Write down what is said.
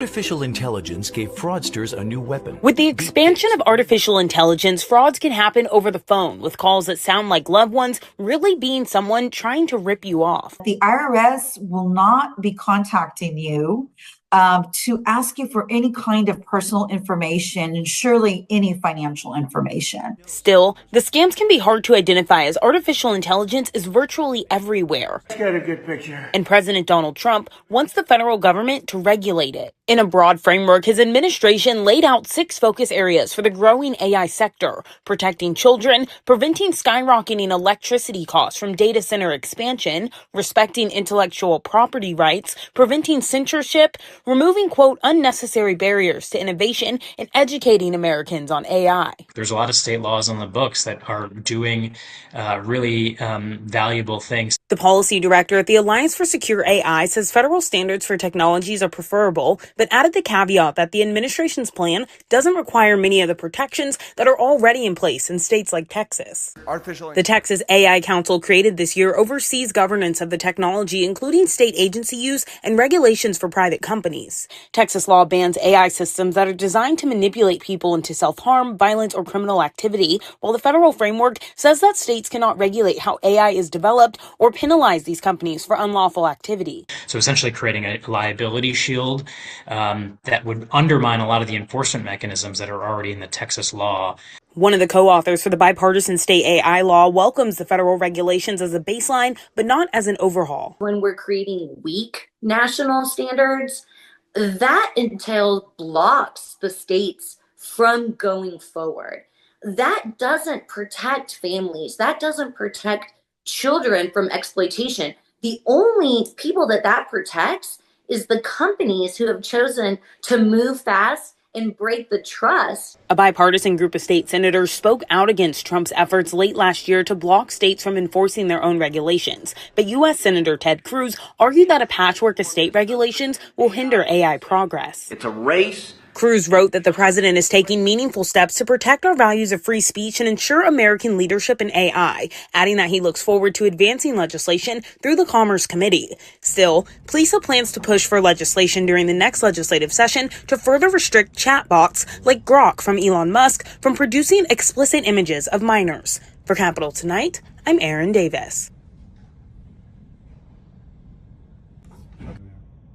Artificial intelligence gave fraudsters a new weapon. With the expansion of artificial intelligence, frauds can happen over the phone with calls that sound like loved ones really being someone trying to rip you off. The IRS will not be contacting you to ask you for any kind of personal information and surely any financial information. Still, the scams can be hard to identify as artificial intelligence is virtually everywhere. Let's get a good picture. And President Donald Trump wants the federal government to regulate it. In a broad framework, his administration laid out 6 focus areas for the growing AI sector: protecting children, preventing skyrocketing electricity costs from data center expansion, respecting intellectual property rights, preventing censorship, removing, quote, unnecessary barriers to innovation, and educating Americans on AI. There's a lot of state laws on the books that are doing really valuable things. The policy director at the Alliance for Secure AI says federal standards for technologies are preferable, but added the caveat that the administration's plan doesn't require many of the protections that are already in place in states like Texas. The Texas AI Council, created this year, oversees governance of the technology, including state agency use and regulations for private companies. Texas law bans AI systems that are designed to manipulate people into self-harm, violence, or criminal activity, while the federal framework says that states cannot regulate how AI is developed or penalize these companies for unlawful activity. So essentially creating a liability shield that would undermine a lot of the enforcement mechanisms that are already in the Texas law. One of the co-authors for the bipartisan state AI law welcomes the federal regulations as a baseline, but not as an overhaul. When we're creating weak national standards, that entails blocks the states from going forward. That doesn't protect families. That doesn't protect children from exploitation. The only people that protects is the companies who have chosen to move fast and break the trust. A bipartisan group of state senators spoke out against Trump's efforts late last year to block states from enforcing their own regulations. But U.S. Senator Ted Cruz argued that a patchwork of state regulations will hinder AI progress. It's a race. Cruz wrote that the president is taking meaningful steps to protect our values of free speech and ensure American leadership in AI, adding that he looks forward to advancing legislation through the Commerce Committee. Still, PLISA plans to push for legislation during the next legislative session to further restrict chatbots like Grok from Elon Musk from producing explicit images of minors. For Capital Tonight, I'm Erin Davis.